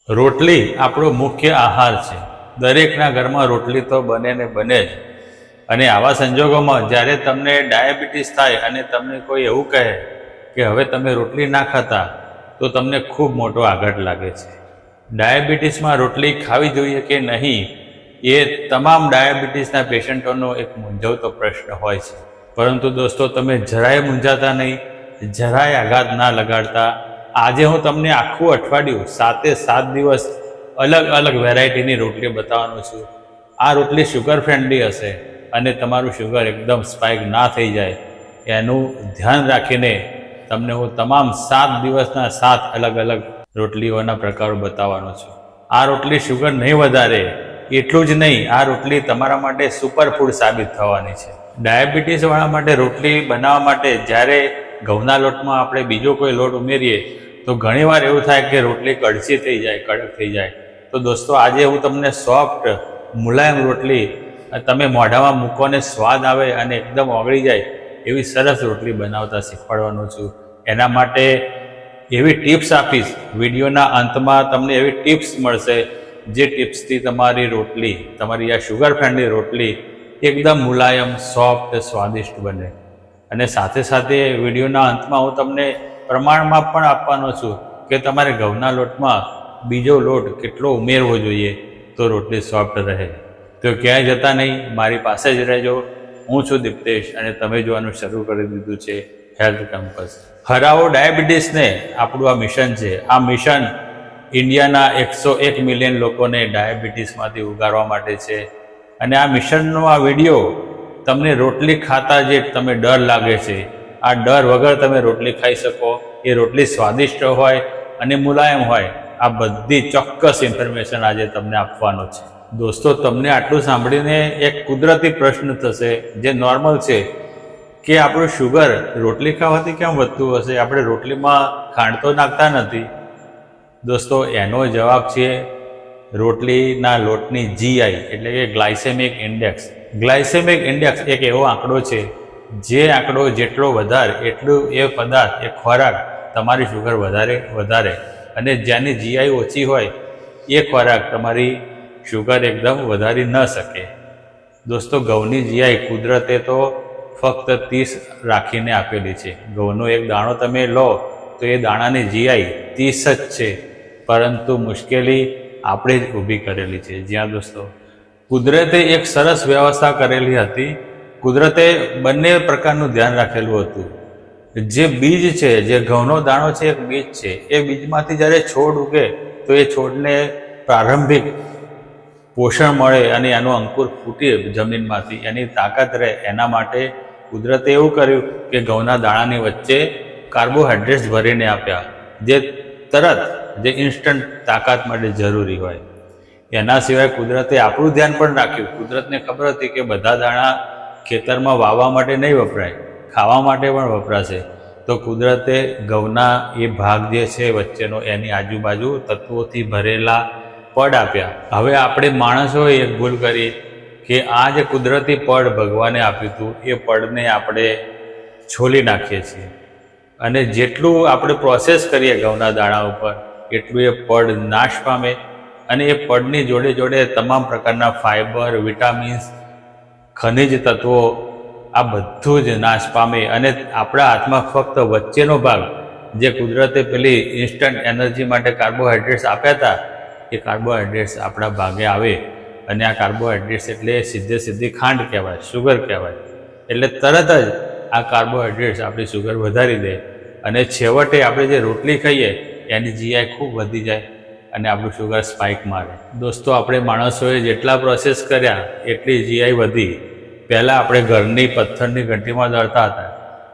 રોટલી આપણો મુખ્ય આહાર છે. દરેકના ઘરમાં રોટલી તો બને ને બને જ. અને આવા સંજોગોમાં જ્યારે તમને ડાયાબિટીસ થાય અને તમને કોઈ એવું કહે કે હવે તમે રોટલી ના ખાતા, તો તમને ખૂબ મોટો આઘાત લાગે છે. ડાયાબિટીસમાં રોટલી ખાવી જોઈએ કે નહીં, એ તમામ ડાયાબિટીસના પેશન્ટોનો એક મૂંઝવતો પ્રશ્ન હોય છે. પરંતુ દોસ્તો, તમે જરાય મૂંઝાતા નહીં, જરાય આઘાત ના લગાડતા. આજે હું તમને આખું અઠવાડિયું 7 દિવસ અલગ અલગ વેરાયટીની રોટલી બતાવવાનો છું. આ રોટલી શુગર ફ્રેન્ડલી હશે અને તમારું શુગર એકદમ સ્પાઇક ના થઈ જાય એનું ધ્યાન રાખીને તમને હું તમામ 7 દિવસના 7 અલગ અલગ રોટલીઓના પ્રકારો બતાવવાનો છું. આ રોટલી શુગર નહીં વધારે, એટલું જ નહીં, આ રોટલી તમારા માટે સુપરફૂડ સાબિત થવાની છે. ડાયાબિટીસવાળા માટે રોટલી બનાવવા માટે જ્યારે ઘઉંના લોટમાં આપણે બીજો કોઈ લોટ ઉમેરીએ તો ઘણીવાર એવું થાય કે રોટલી કડછી થઈ જાય, કડક થઈ જાય. તો દોસ્તો, આજે હું તમને સોફ્ટ મુલાયમ રોટલી તમે મોઢામાં મૂકો ને સ્વાદ આવે અને એકદમ ઓગળી જાય એવી સરસ રોટલી બનાવતા શીખવાડવાનો છું. એના માટે એવી ટિપ્સ આપીશ વિડીયોના અંતમાં. તમને એવી ટિપ્સ મળશે જે ટિપ્સથી તમારી રોટલી, તમારી આ શુગર ફ્રેન્ડલી રોટલી એકદમ મુલાયમ, સોફ્ટ, સ્વાદિષ્ટ બને. અને સાથે સાથે વિડીયોના અંતમાં હું તમને પ્રમાણમાં પણ આપવાનો છું કે તમારે ઘઉંના લોટમાં બીજો લોટ કેટલો ઉમેરવો જોઈએ તો રોટલી સોફ્ટ રહે. તો ક્યાંય જતા નહીં, મારી પાસે જ રહેજો. હું છું દીપ્તેશ અને તમે જોવાનું શરૂ કરી દીધું છે હેલ્થ કેમ્પસ. હરાવો ડાયાબિટીસને આપણું આ મિશન છે. આ મિશન ઇન્ડિયાના 101 મિલિયન લોકોને ડાયાબિટીસમાંથી ઉગારવા માટે છે. અને આ મિશનનો આ વિડીયો તમને રોટલી ખાતા જે તમે ડર લાગે છે, આ ડર વગર તમે રોટલી ખાઈ શકો. એ રોટલી સ્વાદિષ્ટ હોય અને મુલાયમ હોય, આ બધી ચોક્કસ ઇન્ફોર્મેશન આજે તમને આપવાનો છે. દોસ્તો, તમને આટલું સાંભળીને એક કુદરતી પ્રશ્ન થશે જે નોર્મલ છે કે આપણું શુગર રોટલી ખાવાથી કેમ વધતું હશે? આપણે રોટલીમાં ખાંડ તો નાખતા નથી. દોસ્તો, એનો જવાબ છે રોટલીના લોટની GI એટલે કે ગ્લાયસેમિક ઇન્ડેક્સ. ગ્લાયસેમિક ઇન્ડેક્સ એક એવો આંકડો છે જે આંકડો જેટલો વધારે એટલું એ પદાર્થ, એ ખોરાક તમારી શુગર વધારે અને જેની GI ઓછી હોય એ ખોરાક તમારી શુગર એકદમ વધારી ન શકે. દોસ્તો, ઘઉંની GI કુદરતે તો ફક્ત 30 રાખીને આપેલી છે. ઘઉંનો એક દાણો તમે લો તો એ દાણાની GI 30 જ છે, પરંતુ મુશ્કેલી આપણે જ ઊભી કરેલી છે. જ્યાં દોસ્તો, કુદરતે એક સરસ વ્યવસ્થા કરેલી હતી. કુદરતે બંને પ્રકારનું ધ્યાન રાખેલું હતું. જે બીજ છે, જે ઘઉંનો દાણો છે, એક બીજ છે. એ બીજમાંથી જ્યારે છોડ ઉગે તો એ છોડને પ્રારંભિક પોષણ મળે અને એનો અંકુર ફૂટે જમીનમાંથી, એની તાકાત રહે. એના માટે કુદરતે એવું કર્યું કે ઘઉંના દાણાની વચ્ચે કાર્બોહાઈડ્રેટ્સ ભરીને આપ્યા, જે તરત, જે ઇન્સ્ટન્ટ તાકાત માટે જરૂરી હોય. એના સિવાય કુદરતે આપણું ધ્યાન પણ રાખ્યું. કુદરતને ખબર હતી કે બધા દાણા ખેતરમાં વાવવા માટે નહીં વપરાય, ખાવા માટે પણ વપરાશે. તો કુદરતે ઘઉંના એ ભાગ જે છે વચ્ચેનો, એની આજુબાજુ તત્વોથી ભરેલા પડ આપ્યા. હવે આપણે માણસોએ એક ભૂલ કરી કે આ જે કુદરતી પડ ભગવાને આપ્યું હતું એ પડને આપણે છોલી નાખીએ છીએ. અને જેટલું આપણે પ્રોસેસ કરીએ ઘઉંના દાણા ઉપર એટલું એ પડ નાશ પામે. અને એ પડની જોડે જોડે તમામ પ્રકારના ફાઇબર, વિટામિન્સ, ખનિજ તત્વો આ બધું જ નાશ પામે. અને આપણા હાથમાં ફક્ત વચ્ચેનો ભાગ, જે કુદરતે પેલી ઇન્સ્ટન્ટ એનર્જી માટે કાર્બોહાઈડ્રેટ્સ આપ્યા હતા, એ કાર્બોહાઈડ્રેટ્સ આપણા ભાગે આવે. અને આ કાર્બોહાઈડ્રેટ્સ એટલે સીધી ખાંડ કહેવાય, શુગર કહેવાય. એટલે તરત જ આ કાર્બોહાઈડ્રેટ્સ આપણી શુગર વધારી દે અને છેવટે આપણે જે રોટલી ખાઈએ એની GI ખૂબ વધી જાય અને આપણું શુગર સ્પાઇક મારે. દોસ્તો, આપણે માણસોએ જેટલા પ્રોસેસ કર્યા એટલી GI વધી. પહેલાં આપણે ઘરની પથ્થરની ઘંટીમાં દળતા હતા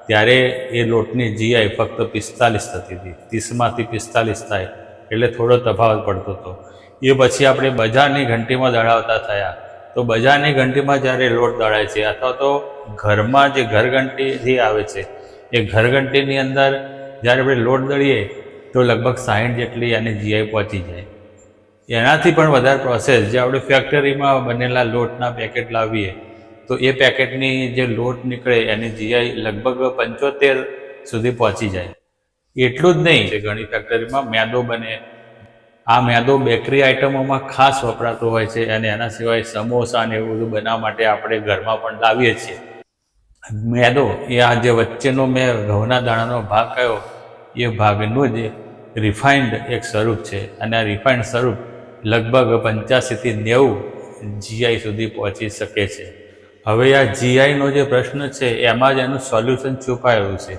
ત્યારે એ લોટની GI ફક્ત 45 થતી હતી. 30માંથી 45 થાય એટલે થોડો તફાવત પડતો હતો. એ પછી આપણે બજારની ઘંટીમાં દળાવતા થયા. તો બજારની ઘંટીમાં જ્યારે લોટ દળાય છે અથવા તો ઘરમાં જે ઘરઘંટીથી આવે છે એ ઘરઘંટીની અંદર જ્યારે આપણે લોટ દળીએ તો લગભગ 60 જેટલી એની GI પહોંચી જાય. એનાથી પણ વધારે પ્રોસેસ જે આપણે ફેક્ટરીમાં બનેલા લોટના પેકેટ લાવીએ તો એ પેકેટની જે લોટ નીકળે એની GI લગભગ 75 સુધી પહોંચી જાય. એટલું જ નહીં, ઘણી ફેક્ટરીમાં મેદો બને, આ મેદો બેકરી આઇટમોમાં ખાસ વપરાતો હોય છે અને એના સિવાય સમોસા ને એવું બધું બનાવવા માટે આપણે ઘરમાં પણ લાવીએ છીએ. મેદો એ આ જે વચ્ચેનો મેં ઘઉંના દાણાનો ભાગ કયો એ ભાગનું જ રિફાઇન્ડ એક સ્વરૂપ છે અને આ રિફાઇન્ડ સ્વરૂપ લગભગ 85 થી 90 GI સુધી પહોંચી શકે છે. હવે આ GIનો જે પ્રશ્ન છે એમાં જ એનું સોલ્યુશન છુપાયેલું છે.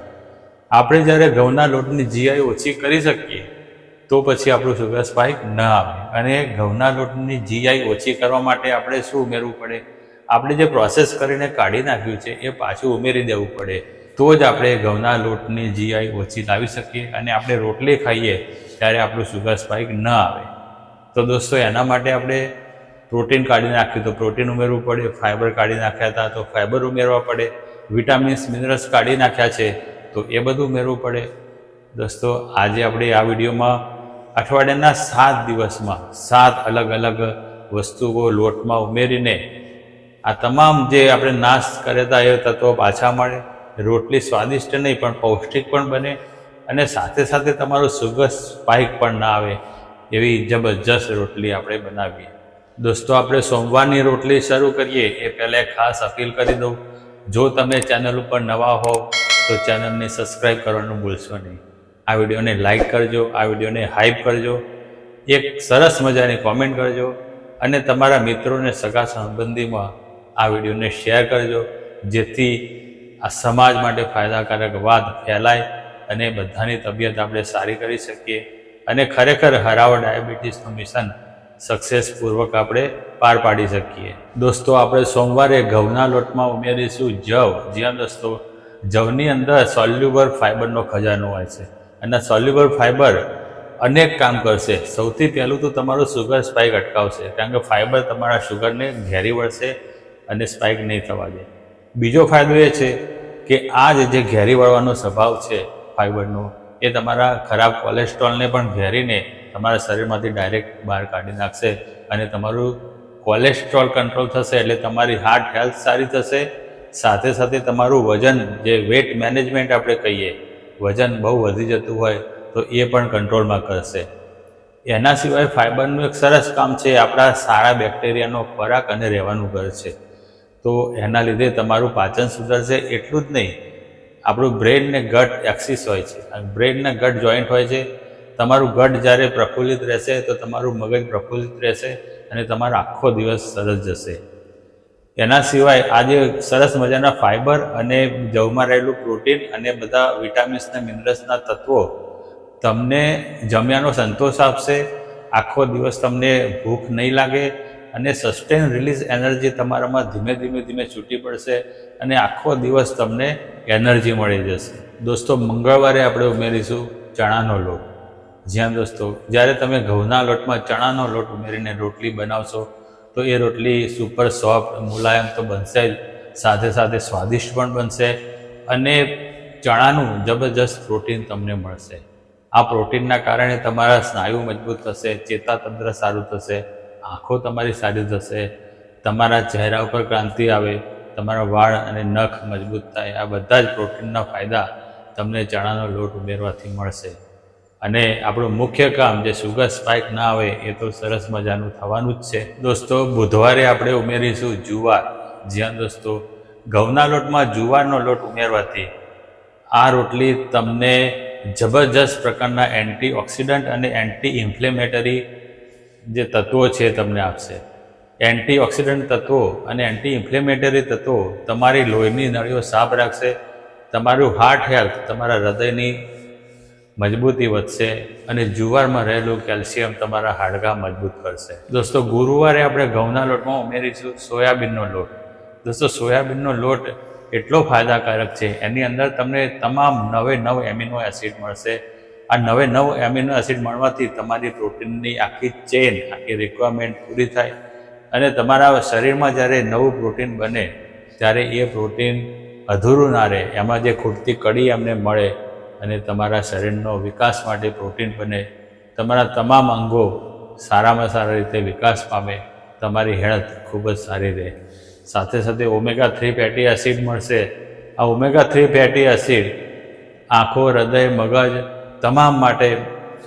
આપણે જ્યારે ઘઉંના લોટની GI ઓછી કરી શકીએ તો પછી આપણું સુગર સ્પાઇક ન આવે. અને ઘઉંના લોટની GI ઓછી કરવા માટે આપણે શું ઉમેરવું પડે? આપણે જે પ્રોસેસ કરીને કાઢી નાખ્યું છે એ પાછું ઉમેરી દેવું પડે, તો જ આપણે ઘઉંના લોટની GI ઓછી લાવી શકીએ અને આપણે રોટલી ખાઈએ ત્યારે આપણું સુગર સ્પાઇક ન આવે. તો દોસ્તો એના માટે આપણે પ્રોટીન કાઢી નાખ્યું તો પ્રોટીન ઉમેરવું પડે, ફાઇબર કાઢી નાખ્યા હતા તો ફાઇબર ઉમેરવા પડે, વિટામિન્સ મિનરલ્સ કાઢી નાખ્યા છે તો એ બધું ઉમેરવું પડે. દોસ્તો આજે આપણે આ વિડીયોમાં અઠવાડિયાના 7 દિવસમાં 7 અલગ અલગ વસ્તુઓ લોટમાં ઉમેરીને આ તમામ જે આપણે નાશ કર્યા હતા એ તત્વો પાછા મળે, રોટલી સ્વાદિષ્ટ નહીં પણ પૌષ્ટિક પણ બને અને સાથે સાથે તમારું સુગર સ્પાઇક પણ ના આવે એવી જબરજસ્ત રોટલી આપણે બનાવીએ. દોસ્તો આપણે સોમવારની રોટલી શરૂ કરીએ એ પહેલાં ખાસ અપીલ કરી દઉં, જો તમે ચેનલ ઉપર નવા હોવ તો ચેનલને સબસ્ક્રાઈબ કરવાનું ભૂલશો નહીં. આ વિડીયોને લાઈક કરજો, આ વિડીયોને હાઈપ કરજો, એક સરસ મજાની કોમેન્ટ કરજો અને તમારા મિત્રોને સગા સંબંધીમાં આ વિડીયોને શેર કરજો, જેથી આ સમાજ માટે ફાયદાકારક વાત ફેલાય અને બધાની તબિયત આપણે સારી કરી શકીએ અને ખરેખર હરાવો ડાયાબિટીસનું મિશન સક્સેસપૂર્વક આપણે પાર પાડી શકીએ. દોસ્તો આપણે સોમવારે ઘઉંના લોટમાં ઉમેરીશું જવ. જ્યાં દોસ્તો જવની અંદર સોલ્યુબલ ફાઇબરનો ખજાનો હોય છે અને સોલ્યુબલ ફાઇબર અનેક કામ કરશે. સૌથી પહેલું તો તમારું સુગર સ્પાઇક અટકાવશે, કારણ કે ફાઇબર તમારા શુગરને ઘેરી વળશે અને સ્પાઇક નહીં થવા દે. બીજો ફાયદો એ છે કે આ જે ઘેરી વળવાનો સ્વભાવ છે ફાઇબરનો એ તમારા ખરાબ કોલેસ્ટ્રોલને પણ ઘેરીને તમારા શરીરમાંથી ડાયરેક્ટ બહાર કાઢી નાખશે અને તમારું કોલેસ્ટ્રોલ કંટ્રોલ થશે એટલે તમારી હાર્ટ હેલ્થ સારી થશે. સાથે સાથે તમારું વજન, જે વેટ મેનેજમેન્ટ આપણે કહીએ, વજન બહુ વધી જતું હોય તો એ પણ કંટ્રોલમાં કરશે. એના સિવાય ફાઇબરનું એક સરસ કામ છે, આપણા સારા બેક્ટેરિયાનો ખોરાક અને રહેવાનું ઘર છે. તો એના લીધે તમારું પાચન સુધરશે. એટલું જ નહીં, આપણું બ્રેન ને ગટ એક્સિસ હોય છે, બ્રેન ને ગટ જોઈન્ટ હોય છે. તમારું ગટ જ્યારે પ્રફુલ્લિત રહેશે તો તમારું મગજ પ્રફુલ્લિત રહેશે અને તમારો આખો દિવસ સરસ જશે. એના સિવાય આજે સરસ મજાના ફાઇબર અને જવમાં રહેલું પ્રોટીન અને બધા વિટામિન્સના મિનરલ્સના તત્વો તમને જમ્યાનો સંતોષ આપશે. આખો દિવસ તમને ભૂખ નહીં લાગે અને સસ્ટેન રિલીઝ એનર્જી તમારામાં ધીમે ધીમે છૂટી પડશે અને આખો દિવસ તમને એનર્જી મળી જશે. દોસ્તો મંગળવારે આપણે ઉમેરીશું ચણાનો લોટ. જ્યાં દોસ્તો જ્યારે તમે ઘઉંના લોટમાં ચણાનો લોટ ઉમેરીને રોટલી બનાવશો તો એ રોટલી સુપર સોફ્ટ મુલાયમ તો બનશે જ, સાથે સાથે સ્વાદિષ્ટ પણ બનશે અને ચણાનું જબરજસ્ત પ્રોટીન તમને મળશે. આ પ્રોટીનના કારણે તમારા સ્નાયુ મજબૂત થશે, ચેતાતંત્ર સારું થશે, આંખો તમારી સારી થશે, તમારા ચહેરા ઉપર ક્રાંતિ આવે, તમારા વાળ અને નખ મજબૂત થાય. આ બધા જ પ્રોટીનના ફાયદા તમને ચણાનો લોટ ઉમેરવાથી મળશે. અને આપણું મુખ્ય કામ જે સુગર સ્પાઇક ના આવે એ તો સરસ મજાનું થવાનું જ છે. દોસ્તો બુધવારે આપણે ઉમેરીશું જુવાર. જ્યાં દોસ્તો ઘઉંના લોટમાં જુવારનો લોટ ઉમેરવાથી આ રોટલી તમને જબરજસ્ત પ્રકારના એન્ટીઓક્સિડન્ટ અને એન્ટી ઇન્ફ્લેમેટરી જે તત્વો છે તમને આપશે. એન્ટીઓક્સિડન્ટ તત્વો અને એન્ટી ઇન્ફ્લેમેટરી તત્વો તમારી લોહીની નળીઓ સાફ રાખશે, તમારું હાર્ટ હેલ્થ, તમારા હૃદયની મજબૂતી વધશે અને જુવારમાં રહેલું કેલ્શિયમ તમારા હાડકાં મજબૂત કરશે. દોસ્તો ગુરુવારે આપણે ઘઉંના લોટમાં ઉમેરીશું સોયાબીનનો લોટ. દોસ્તો સોયાબીનનો લોટ એટલો ફાયદાકારક છે, એની અંદર તમને તમામ 9 એમિનો એસિડ મળશે. આ 9 એમિનો એસિડ મળવાથી તમારી પ્રોટીનની આખી ચેન, આખી રિક્વાયરમેન્ટ પૂરી થાય અને તમારા શરીરમાં જ્યારે નવું પ્રોટીન બને ત્યારે એ પ્રોટીન અધૂરું ના રહે, એમાં જે ખૂટતી કડી એમને મળે અને તમારા શરીરનો વિકાસ માટે પ્રોટીન બને, તમારા તમામ અંગો સારામાં સારા રીતે વિકાસ પામે, તમારી હેલ્થ ખૂબ જ સારી રહે. સાથે સાથે ઓમેગા 3 ફેટી એસિડ મળશે. આ ઓમેગા 3 ફેટી એસિડ આંખો, હૃદય, મગજ તમામ માટે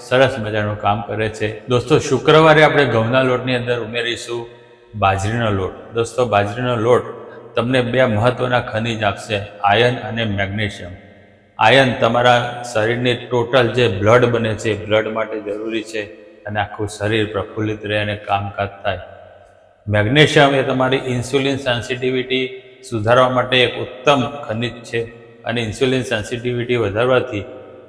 સરસ મજાનું કામ કરે છે. દોસ્તો, શુક્રવારે આપણે ઘઉંના લોટની અંદર ઉમેરીશું બાજરીનો લોટ. દોસ્તો, બાજરીનો લોટ તમને બે મહત્ત્વના ખનિજ આપશે, આયર્ન અને મેગ્નેશિયમ. આયર્ન તમારા શરીરની ટોટલ જે બ્લડ બને છે, બ્લડ માટે જરૂરી છે અને આખું શરીર પ્રફુલ્લિત રહે અને કામકાજ થાય. મેગ્નેશિયમ એ તમારી ઇન્સ્યુલિન સેન્સિટિવિટી સુધારવા માટે એક ઉત્તમ ખનિજ છે અને ઇન્સ્યુલિન સેન્સિટિવિટી વધારવાથી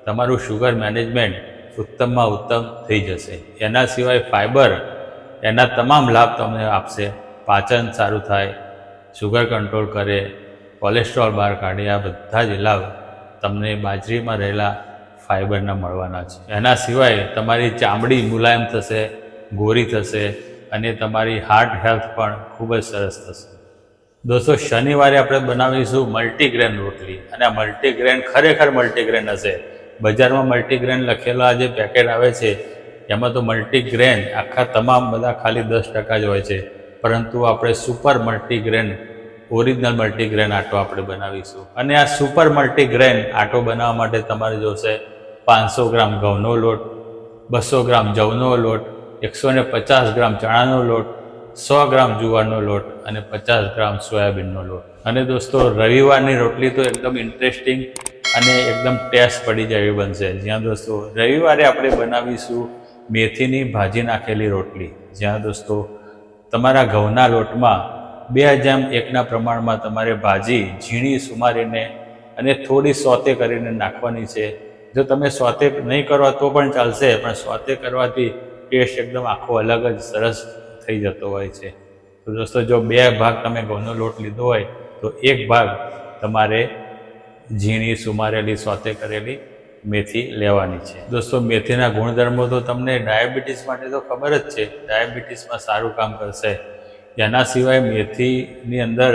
તમારું શુગર મેનેજમેન્ટ ઉત્તમમાં ઉત્તમ થઈ જશે. એના સિવાય ફાઇબર એના તમામ લાભ તમને આપશે. પાચન સારું થાય, શુગર કંટ્રોલ કરે, કોલેસ્ટ્રોલ બહાર કાઢે, આ બધા જ લાભ તમને બાજરીમાં રહેલા ફાઇબરના મળવાના છે. એના સિવાય તમારી ચામડી મુલાયમ થશે, ગોરી થશે અને તમારી હાર્ટ હેલ્થ પણ ખૂબ જ સરસ થશે. દોસ્તો, શનિવારે આપણે બનાવીશું મલ્ટીગ્રેન રોટલી અને આ મલ્ટીગ્રેન ખરેખર મલ્ટીગ્રેન હશે. બજારમાં મલ્ટીગ્રેન લખેલા જે પેકેટ આવે છે એમાં તો મલ્ટીગ્રેન આખા તમામ બધા ખાલી 10% જ હોય છે, પરંતુ આપણે સુપર મલ્ટીગ્રેન ઓરિજિનલ મલ્ટીગ્રેન આટો આપણે બનાવીશું. અને આ સુપર મલ્ટીગ્રેન આટો બનાવવા માટે તમારે જોશે 500 ગ્રામ ઘઉંનો લોટ, 200 ગ્રામ જવનો લોટ, 150 ગ્રામ ચણાનો લોટ, 100 ગ્રામ જુવારનો લોટ અને 50 ગ્રામ સોયાબીનનો લોટ. અને દોસ્તો, રવિવારની રોટલી તો એકદમ ઇન્ટરેસ્ટિંગ અને એકદમ ટેસ્ટ પડી જાય એવી બનશે. જ્યાં દોસ્તો રવિવારે આપણે બનાવીશું મેથીની ભાજી નાખેલી રોટલી. જ્યાં દોસ્તો તમારા ઘઉંના લોટમાં 2:1ના પ્રમાણમાં તમારે ભાજી ઝીણી સુમારીને અને થોડી સોતે કરીને નાખવાની છે. જો તમે સોતે નહીં કરો તો પણ ચાલશે, પણ સોતે કરવાથી ટેસ્ટ એકદમ આખો અલગ જ સરસ થઈ જતો હોય છે. તો દોસ્તો, જો 2 ભાગ તમે ઘઉંનો લોટ લીધો હોય તો 1 ભાગ તમારે ઝીણી સુમારેલી સોતે કરેલી મેથી લેવાની છે. દોસ્તો, મેથીના ગુણધર્મો તો તમને ડાયાબિટીસ માટે તો ખબર જ છે, ડાયાબિટીસમાં સારું કામ કરશે. એના સિવાય મેથીની અંદર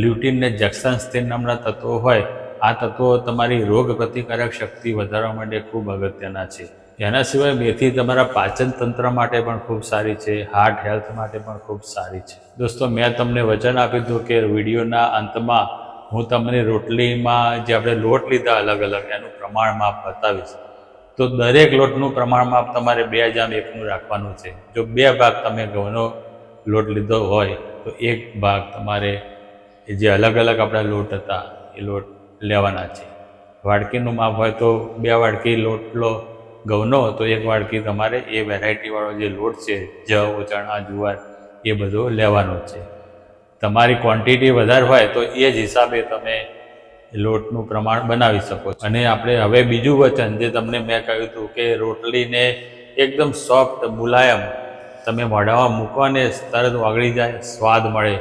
લ્યુટીન ને જેક્સાન્થિન નામના તત્વો હોય, આ તત્વો તમારી રોગ પ્રતિકારક શક્તિ વધારવા માટે ખૂબ અગત્યના છે. એના સિવાય મેથી તમારા પાચન તંત્ર માટે પણ ખૂબ સારી છે, હાર્ટ હેલ્થ માટે પણ ખૂબ સારી છે. દોસ્તો, મેં તમને વચન આપ્યું હતું કે વિડીયોના અંતમાં હું તમને રોટલીમાં જે આપણે લોટ લીધા અલગ અલગ એનું પ્રમાણ માપ બતાવીશ. તો દરેક લોટનું પ્રમાણ માપ તમારે 2:1નું રાખવાનું છે. જો 2 ભાગ તમે ઘઉંનો લોટ લીધો હોય તો 1 ભાગ તમારે જે અલગ અલગ આપણા લોટ હતા એ લોટ લેવાના છે. વાડકીનું માપ હોય તો 2 વાડકી લોટ લો ઘઉંનો, તો 1 વાડકી તમારે એ વેરાયટીવાળો જે લોટ છે, જવ, ચણા, જુવાર, એ બધો લેવાનો છે. તમારી ક્વોન્ટિટી વધારે હોય તો એ જ હિસાબે તમે લોટનું પ્રમાણ બનાવી શકો છો. અને આપણે હવે બીજું વચન જે તમને મેં કહ્યું હતું કે રોટલીને એકદમ સોફ્ટ મુલાયમ તમે મોઢામાં મૂકો ને તરત ઓગળી જાય, સ્વાદ મળે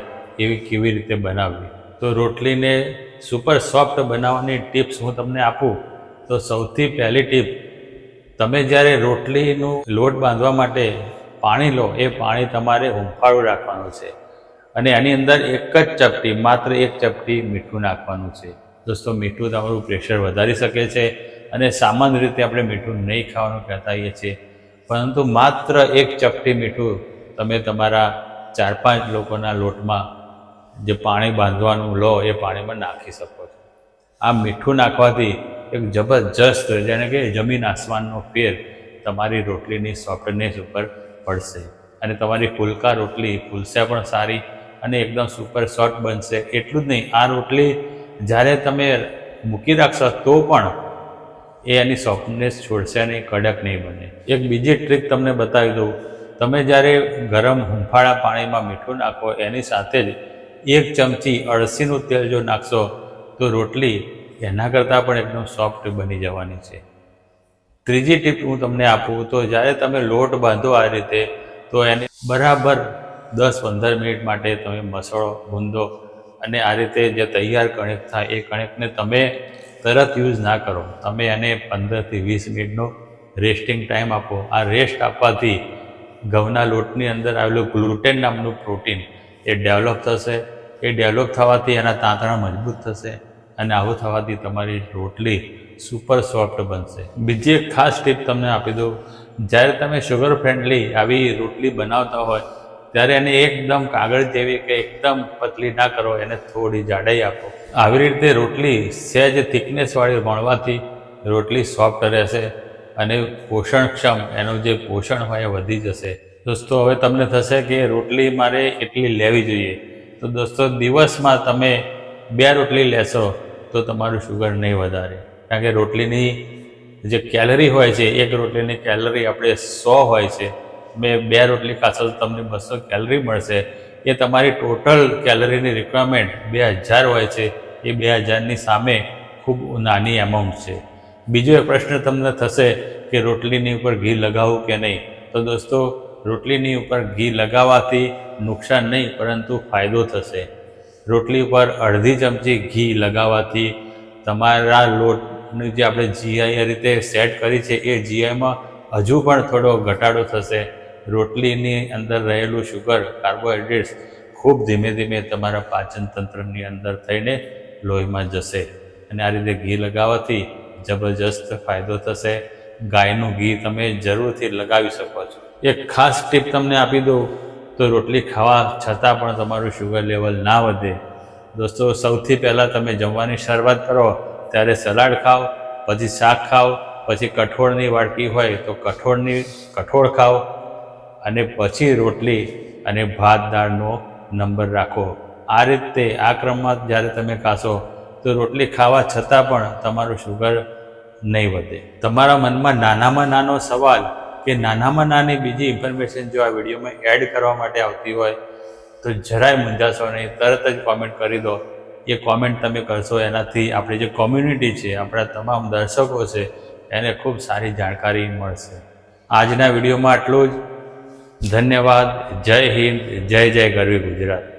એવી કેવી રીતે બનાવવી. તો રોટલીને સુપર સોફ્ટ બનાવવાની ટિપ્સ હું તમને આપું તો સૌથી પહેલી ટીપ, તમે જ્યારે રોટલીનું લોટ બાંધવા માટે પાણી લો, એ પાણી તમારે હુંફાળું રાખવાનું છે અને એની અંદર 1 જ ચપટી, માત્ર 1 ચપટી મીઠું નાખવાનું છે. દોસ્તો, મીઠું તમારું પ્રેશર વધારી શકે છે અને સામાન્ય રીતે આપણે મીઠું નહીં ખાવાનું કહેતા હોઈએ છીએ, પરંતુ માત્ર 1 ચપટી મીઠું તમે તમારા 4-5 લોકોના લોટમાં જે પાણી બાંધવાનું લો એ પાણીમાં નાખી શકો છો. આ મીઠું નાખવાથી એક જબરજસ્ત, જેને કે જમીન આસમાનનો ફેર તમારી રોટલીની સોફ્ટનેસ ઉપર પડશે અને તમારી ફુલકા રોટલી ફૂલશે પણ સારી અને એકદમ સુપર સોફ્ટ બનશે. એટલું જ નહીં, આ રોટલી જ્યારે તમે મૂકી રાખશો તો પણ એ એની સોફ્ટનેસ છોડશે નહીં, કડક નહીં બને. એક બીજી ટ્રીક તમને બતાવી દઉં. તમે જ્યારે ગરમ હુંફાળા પાણીમાં મીઠું નાખો એની સાથે જ 1 ચમચી અળસીનું તેલ જો નાખશો તો રોટલી એના કરતાં પણ એકદમ સોફ્ટ બની જવાની છે. ત્રીજી ટીપ હું તમને આપું તો જ્યારે તમે લોટ બાંધો આ રીતે, તો એને બરાબર 10-15 મિનિટ માટે તમે મસળો, ગૂંદો અને આ રીતે જે તૈયાર કણિક થાય એ કણિકને તમે તરત યુઝ ના કરો. તમે એને 15થી 20 મિનિટનો રેસ્ટિંગ ટાઈમ આપો. આ રેસ્ટ આપવાથી ઘઉંના લોટની અંદર આવેલું ગ્લુટેન નામનું પ્રોટીન એ ડેવલપ થશે. એ ડેવલપ થવાથી એના તાંતણા મજબૂત થશે અને આવું થવાથી તમારી રોટલી સુપર સોફ્ટ બનશે. બીજી એક ખાસ ટીપ તમને આપી દઉં, જ્યારે તમે શુગર ફ્રેન્ડલી આવી રોટલી બનાવતા હોય ત્યારે એને એકદમ કાગળ જેવી કે એકદમ પતલી ના કરો, એને થોડી જાડાઈ આપો. આવી રીતે રોટલી સહેજ થિકનેસવાળી વણવાથી રોટલી સોફ્ટ રહેશે અને પોષણક્ષમ એનું જે પોષણ હોય એ વધી જશે. દોસ્તો હવે તમને થશે કે રોટલી મારે એટલી લેવી જોઈએ, તો દોસ્તો દિવસમાં તમે 2 રોટલી લેશો તો તમારું શુગર નહીં વધારે. કારણ કે રોટલીની જે કેલરી હોય છે, એક રોટલીની કેલરી આપણે 100 હોય છે, 2 રોટલી ખાશો તો તમને 200 કેલરી મળશે. એ તમારી ટોટલ કેલરીની રિક્વાયરમેન્ટ 2000 હોય છે, એ 2000ની સામે ખૂબ નાની એમાઉન્ટ છે. બીજો એક પ્રશ્ન તમને થશે કે રોટલીની ઉપર ઘી લગાવવું કે નહીં. તો દોસ્તો રોટલીની ઉપર ઘી લગાવવાથી નુકસાન નહીં પરંતુ ફાયદો થશે. રોટલી ઉપર અડધી ચમચી ઘી લગાવવાથી તમારા લોટનું જે આપણે જીઆઈ રીતે સેટ કરી છે એ જીઆઈમાં હજુ પણ થોડો ઘટાડો થશે. રોટલીની અંદર રહેલું શુગર, કાર્બોહાઈડ્રેટ્સ ખૂબ ધીમે ધીમે તમારા પાચન તંત્રની અંદર થઈને લોહીમાં જશે અને આ રીતે ઘી લગાવવાથી જબરજસ્ત ફાયદો થશે. ગાયનું ઘી તમે જરૂરથી લગાવી શકો છો. એક ખાસ ટીપ તમને આપી દઉં તો રોટલી ખાવા છતાં પણ તમારું શુગર લેવલ ના વધે. દોસ્તો સૌથી પહેલાં તમે જમવાની શરૂઆત કરો ત્યારે સલાડ ખાઓ, પછી શાક ખાઓ, પછી કઠોળની વાડકી હોય તો કઠોળ ખાઓ અને પછી રોટલી અને ભાત દાળનો નંબર રાખો. આ રીતે આ ક્રમમાં જ્યારે તમે ખાશો તો રોટલી ખાવા છતાં પણ તમારું શુગર નહીં વધે. તમારા મનમાં નાનામાં નાનો સવાલ કે નાનામાં નાની બીજી ઇન્ફોર્મેશન જો આ વિડીયોમાં એડ કરવા માટે આવતી હોય તો જરાય મૂંઝાશો નહીં, તરત જ કોમેન્ટ કરી દો. એ કોમેન્ટ તમે કરશો એનાથી આપણી જે કોમ્યુનિટી છે, આપણા તમામ દર્શકો છે, એને ખૂબ સારી જાણકારી મળશે. આજના વિડીયોમાં આટલું જ. ધન્યવાદ. જય હિન્દ, જય જય ગરવી ગુજરાત.